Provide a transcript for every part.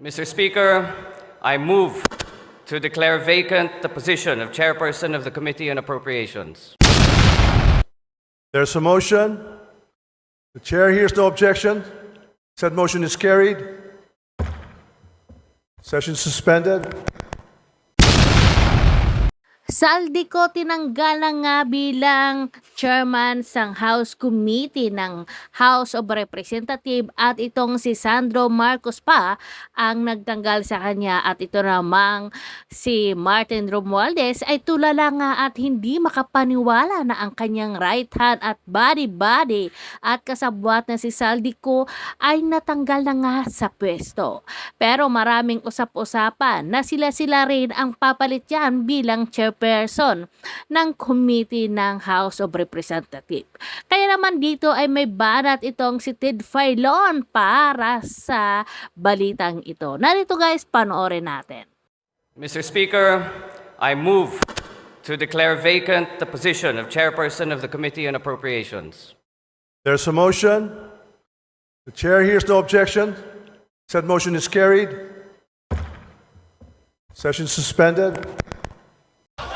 Mr. Speaker, I move to declare vacant the position of Chairperson of the Committee on Appropriations. There's a motion. The chair hears no objection. Said motion is carried. Session suspended. Saldico tinanggal na nga bilang chairman ng House Committee ng House of Representatives at itong si Sandro Marcos pa ang nagtanggal sa kanya at ito namang si Martin Romualdez ay tulala nga at hindi makapaniwala na ang kanyang right hand at body at kasabwat na si Saldico ay natanggal na nga sa pwesto. Pero maraming usap-usapan na sila rin ang papalit yan bilang chairperson ng committee ng House of Representatives. Kaya naman dito ay may banat itong si Ted Filon para sa balitang ito. Narito guys, panoorin natin. Mr. Speaker, I move to declare vacant the position of Chairperson of the Committee on Appropriations. There's a motion. The chair hears no objection. Said motion is carried. Session suspended.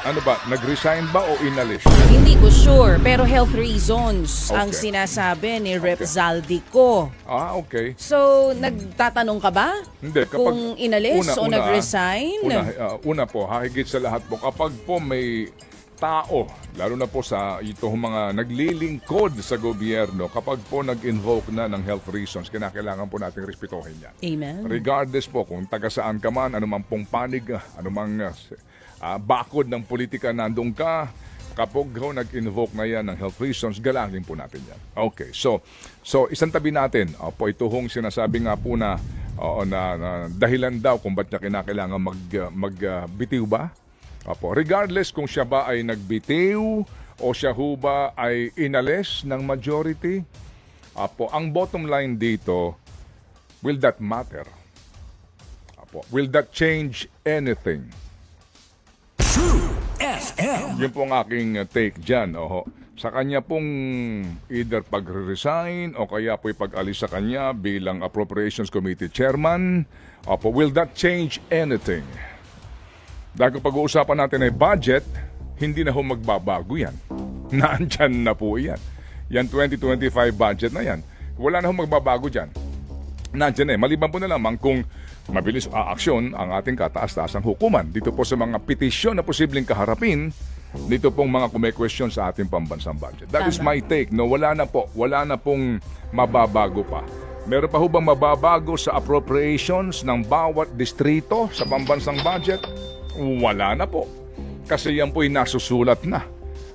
Ano ba, nag-resign ba o inalis? Hindi ko sure, pero health reasons ang Okay. sinasabi ni Rep. Zaldico. Okay. So, nagtatanong ka ba? Hindi, Kung inalis o nag-resign? Una po, higit sa lahat po, kapag po may tao, lalo na po sa itong mga naglilingkod sa gobyerno, kapag po nag-invoke na ng health reasons, kailangan po natin respetuhin yan. Amen. Regardless po kung taga saan ka man, anumang pong panig, anumang bakod ng politika nandun ka, kapag nag-invoke na yan ng health reasons, galangin po natin yan. Okay, so isang tabi natin, ito hong sinasabi nga po na, na dahilan daw kung ba't niya kinakailangan magbitiw ba? Regardless kung siya ba ay nagbitiw o siya ho ba ay inalis ng majority, ang bottom line dito, will that matter? Will that change anything? Yun po ang aking take dyan. Sa kanya pong either pag-resign o kaya po'y pag-alis sa kanya bilang Appropriations Committee Chairman, will that change anything? Dahil kung pag-uusapan natin ay budget, hindi na ho magbabago yan. Naandyan na po yan. Yan 2025 budget na yan. Wala na ho magbabago dyan. Nandiyan eh. Maliban po na lamang kung mabilis aaksyon ang ating kataas-taasang hukuman dito po sa mga petisyon na posibleng kaharapin dito pong mga kume-question sa ating pambansang budget. That is my take. No, wala na pong mababago pa. Meron pa ho bang mababago sa appropriations ng bawat distrito sa pambansang budget? Wala na po. Kasi yan po'y nasusulat na.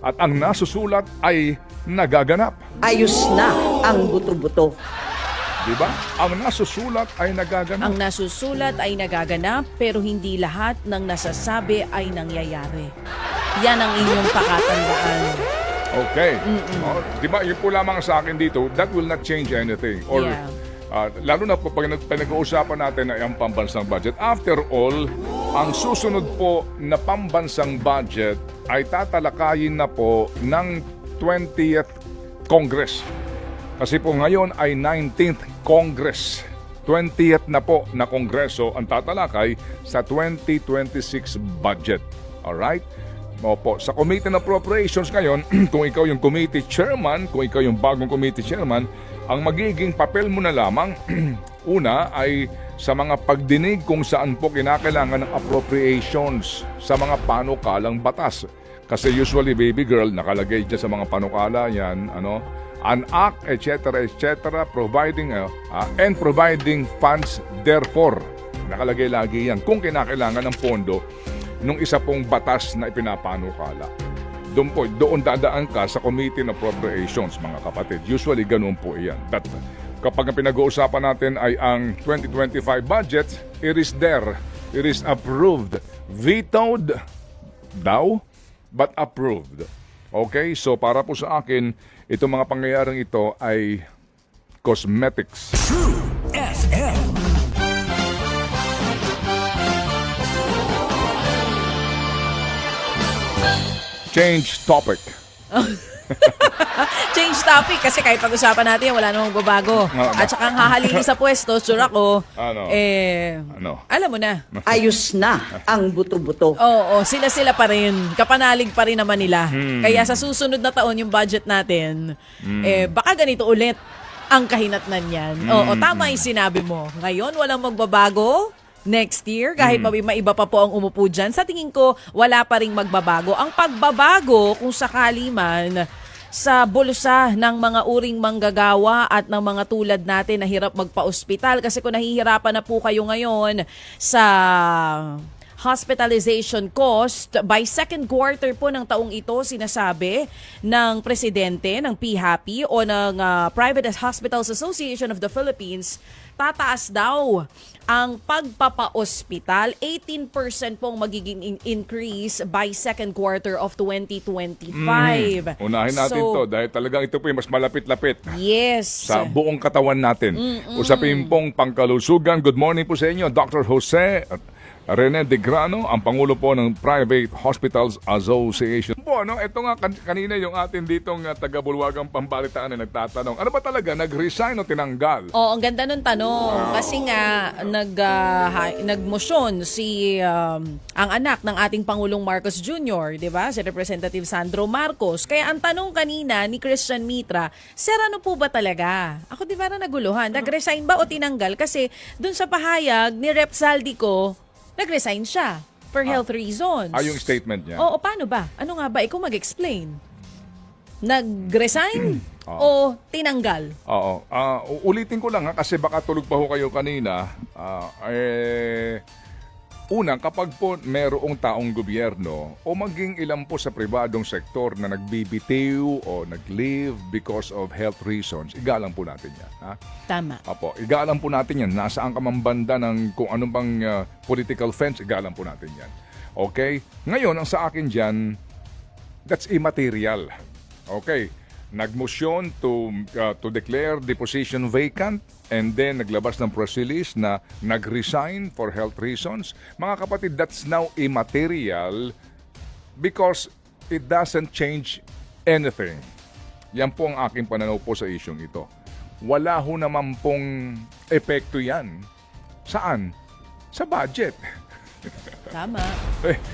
At ang nasusulat ay nagaganap. Ayos na ang buto-buto. Diba? Ang nasusulat ay nagaganap. Ang nasusulat ay nagaganap, pero hindi lahat ng nasasabi ay nangyayari. Yan ang inyong pakatandaan. Okay. Diba, yun po lamang sa akin dito, that will not change anything. Or, Yeah. Lalo na po pag nag-uusapan natin ay ang pambansang budget. After all, ang susunod po na pambansang budget ay tatalakayin na po ng 20th Congress. Kasi po ngayon ay 19th Congress. 20th na po na Kongreso ang tatalakay sa 2026 budget. Alright? Opo, sa Committee on Appropriations ngayon, kung ikaw yung committee chairman, kung ikaw yung bagong committee chairman, ang magiging papel mo na lamang, una ay sa mga pagdinig kung saan po kinakailangan ng appropriations sa mga panukalang batas. Kasi usually, baby girl, nakalagay dyan sa mga panukala yan, an act, etc., providing and providing funds therefore. Nakalagay lagi yan kung kinakailangan ng pondo nung isa pong batas na ipinapanukala. Doon dadaan ka sa Committee on Appropriations, mga kapatid. Usually, ganun po iyan. That, kapag ang pinag-uusapan natin ay ang 2025 budget, it is there. It is approved. Vetoed daw, but approved. Okay? So, para po sa akin, itong mga pangyayaring ito ay cosmetics. Change topic. Change topic kasi kahit pag-usapan natin, wala namang babago. At saka ang hahalili sa pwesto, sure ako, Ano? alam mo na. Ayos na ang buto-buto. Oo, sila pa rin. Kapanalig pa rin naman nila. Kaya sa susunod na taon yung budget natin, baka ganito ulit ang kahinatnan yan. Oo, tama yung sinabi mo. Ngayon, walang magbabago. Next year, kahit maiba pa po ang umupo dyan, sa tingin ko, wala pa ring magbabago. Ang pagbabago, kung sakali man, sa bulsa ng mga uring manggagawa at ng mga tulad natin na hirap magpa-ospital. Kasi kung nahihirapan na po kayo ngayon sa hospitalization cost, by second quarter po ng taong ito, sinasabi ng presidente ng PHAPI o ng Private Hospitals Association of the Philippines, tataas daw ang pagpapa-ospital. 18% pong magiging increase by second quarter of 2025. Unahin natin to dahil talagang ito po yung mas malapit-lapit Yes. sa buong katawan natin. Usapin pong pangkalusugan. Good morning po sa inyo, Dr. Jose Rene De Grano, ang Pangulo po ng Private Hospitals Association. Po, no? Ito nga kanina yung atin ditong taga-Bulwagang Pambalitaan na nagtatanong, ano ba talaga, nag-resign o tinanggal? Oo, ang ganda ng tanong. Kasi nga, nagmosyon si ang anak ng ating Pangulong Marcos Jr., di ba? Si Representative Sandro Marcos. Kaya ang tanong kanina ni Christian Mitra, sir, ano po ba talaga? Ako di ba naguluhan? Nag-resign ba o tinanggal? Kasi dun sa pahayag ni Rep. Saldico, nag-resign siya for health reasons. Yung statement niya? Oo, paano ba? Ano nga ba? Ikaw mag-explain. Nag-resign o tinanggal? Oo. Ulitin ko lang kasi baka tulog pa ho kayo kanina. Una, kapag po merong taong gobyerno o maging ilan po sa pribadong sektor na nagbibitiw o nag-leave because of health reasons, igalang po natin yan. Ha? Tama. Apo, igalang po natin yan. Nasaan ka man banda ng kung anong bang political fence, igalang po natin yan. Okay? Ngayon, ang sa akin dyan, that's immaterial. Okay? Nagmotion to declare the position vacant and then naglabas ng press release na nag-resign for health reasons. Mga kapatid, that's now immaterial because it doesn't change anything. Yan po ang aking pananaw po sa isyong ito. Wala ho naman pong epekto yan. Saan? Sa budget. Tama.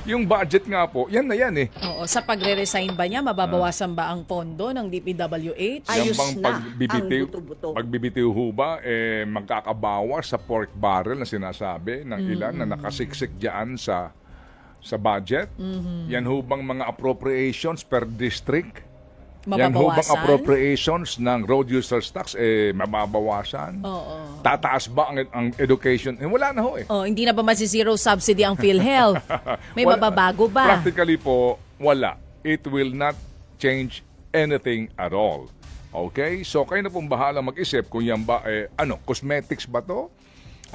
Yung budget nga po, yan na yan eh. Oo, sa pagre-resign ba niya, mababawasan ba ang pondo ng DPWH? Ayos Yan bang na pagbibitiw, ang buto-buto. pagbibitiw ho ba, magkakabawas sa pork barrel na sinasabi ng ilan na nakasiksik dyan sa budget? Yan ho bang mga appropriations per district? Yan ho bang Mababawasan? appropriations ng road users tax, mababawasan? Oo. Tataas ba ang education? Wala na ho eh. Oh, hindi na ba masi-zero subsidy ang PhilHealth? May Wala. mababago ba? Practically po, wala. It will not change anything at all. Okay? So, kayo na pong bahala mag-isip kung yan ba, cosmetics ba to?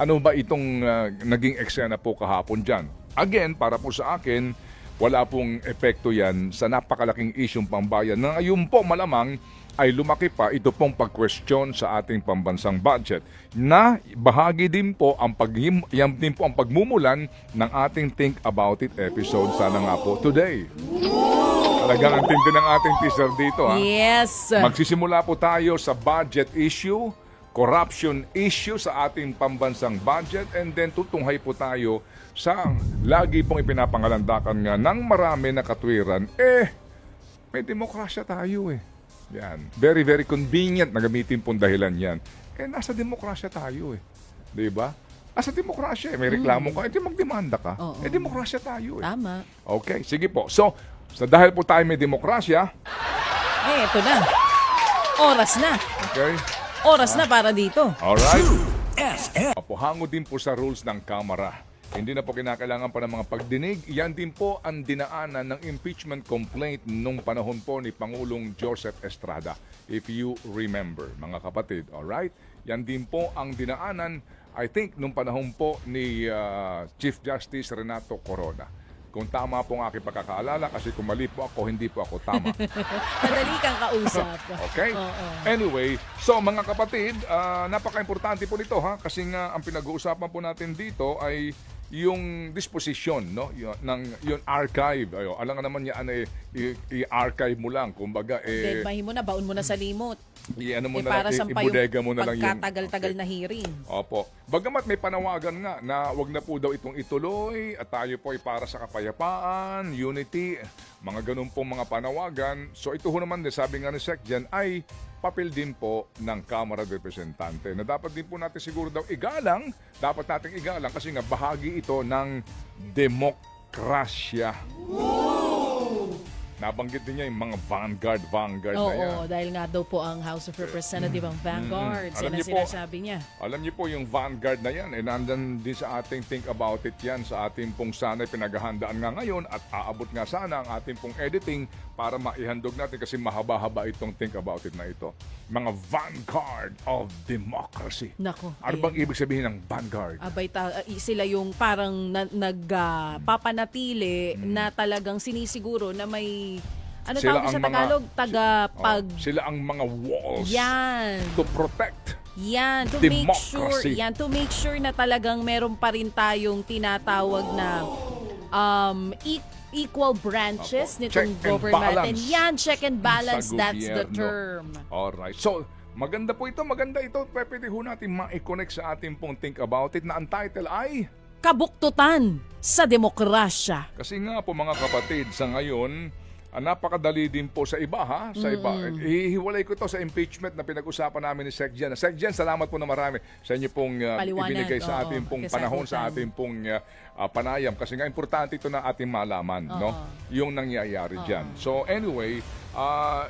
Ano ba itong naging eksena po kahapon dyan? Again, para po sa akin, wala pong epekto yan sa napakalaking isyong pambayan na ngayon po malamang ay lumaki pa ito pong pag-question sa ating pambansang budget na bahagi din po ang yan din po ang pagmumulan ng ating Think About It episode sana nga po today. Talagang ang tindi ng ating teaser dito ha. Yes. Magsisimula po tayo sa budget issue, corruption issue sa ating pambansang budget, and then tutunghay po tayo sa lagi pong ipinapangalandakan nga ng marami na katwiran, may demokrasya tayo eh. Yan. Very, very convenient na gamitin pong dahilan yan. Nasa demokrasya tayo eh. Diba? Nasa demokrasya eh. May reklamo ka, magdemanda ka. Oo. Demokrasya tayo eh. Tama. Okay, sige po. So, dahil po tayo may demokrasya, Ito na. Oras na. okay? Oras na para dito. Alright. Opo, hango din po sa rules ng Kamara. Hindi na po kinakailangan pa ng mga pagdinig. Yan din po ang dinaanan ng impeachment complaint nung panahon po ni Pangulong Joseph Estrada. If you remember, mga kapatid. Alright? Yan din po ang dinaanan, I think, nung panahon po ni Chief Justice Renato Corona. Kung tama po ang aking pagkakaalala, kasi kung mali po ako, hindi po ako tama. Madali kang kausap. Okay? Oo. Anyway, so mga kapatid, napaka-importante po nito ha, kasi nga ang pinag-uusapan po natin dito ay yung disposition, no? Yung archive. Alam nga naman yan, i-archive mo lang. Kumbaga, Deadmahin mo na, baon mo na sa limot. i-ano mo na Para lang, sa ibodega mo na lang yung... pagkatagal-tagal na hearing. Opo. Bagamat may panawagan nga na wag na po daw itong ituloy at tayo po ay para sa kapayapaan, unity, mga ganun pong mga panawagan. So ito ho naman, sabi nga ni Sec dyan, ay papel din po ng Kamara de Representante na dapat din po natin siguro daw igalang, dapat nating igalang kasi nga bahagi ito ng demokrasya. Nabanggit din niya yung mga vanguard na yan. Oo, dahil nga daw po ang House of Representatives ang vanguard. Alam Yan niyo ang po, sinasabi niya. Alam niyo po yung vanguard na yan, nandun din sa ating think about it yan, sa ating pong sana'y pinaghahandaan nga ngayon at aabot nga sana ang ating pong editing para maihandog natin kasi mahaba-haba itong think about it na ito. Mga vanguard of democracy. Nako. Ano bang ibig sabihin ng vanguard? Abay, sila yung parang nagpapanatili na talagang sinisiguro na may ano Sila tawag sa ang mga- Tagalog? Tagapag... Sila ang mga walls Yan. to protect. Yan, to make sure, Democracy. na talagang meron pa rin tayong tinatawag na equal branches Opo. nitong Check and government natin. balance Yan, check and balance, sa that's the gobyerno. term. Alright. So, maganda po ito, maganda ito. Pwede ho natin ma-connect sa ating pong think about it na ang title ay... Kabuktutan sa demokrasya. Kasi nga po mga kapatid, sa ngayon, napakadali din po sa iba ha. Sa iba. Hihiwalay ko to sa impeachment na pinag-usapan namin ni Sec Jen. Sec Jen, salamat po na marami sa inyo pong Paliwanag, ibinigay sa oo, ating pong kasagutan. panahon, sa ating pong panayam. Kasi nga importante ito na ating malaman, no? Yung nangyayari dyan. So anyway,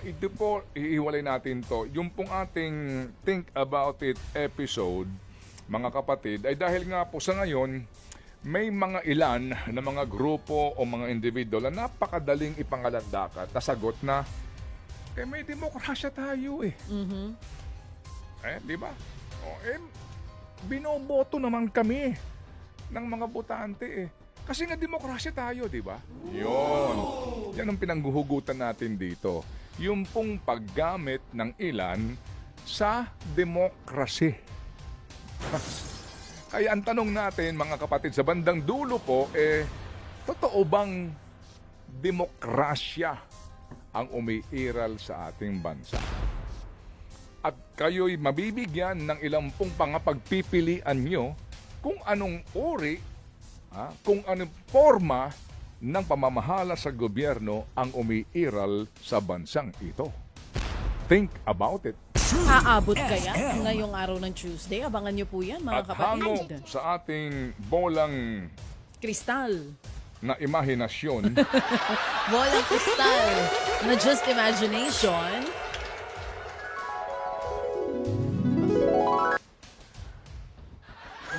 ito po, hihiwalay natin to. Yung pong ating Think About It episode, mga kapatid, ay dahil nga po sa ngayon, may mga ilan na mga grupo o mga individual na napakadaling ipangalandakat na sagot na may demokrasya tayo eh. Di ba? Binoboto naman kami ng mga botante eh. Kasi nga demokrasya tayo, di ba? Yun. Yan ang pinangguhugutan natin dito. Yung pong paggamit ng ilan sa demokrasya. Kaya ang tanong natin, mga kapatid, sa bandang dulo po, totoo bang demokrasya ang umiiral sa ating bansa? At kayo'y mabibigyan ng ilang pong pagpipilian nyo kung anong uri, kung anong forma ng pamamahala sa gobyerno ang umiiral sa bansang ito. Think about it. Aabot kaya ngayong araw ng Tuesday? Abangan nyo po yan, mga At hango kapatid. sa ating bolang Kristal. na imahinasyon, Bolang kristal na just imagination.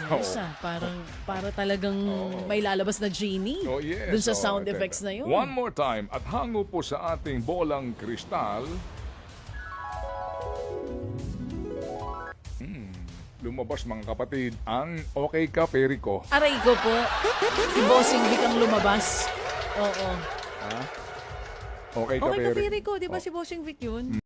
Ayos para talagang may lalabas na genie oh yes, dun sa oh, sound teka. effects na yun. One more time, at hango po sa ating bolang kristal, lumabas mga kapatid ang okay ka, peri ko. Aray ko po, si Bossing Vic ang lumabas. Oo. Okay ka, Okay, peri. kapiri ko, di ba si Bossing Vic yun?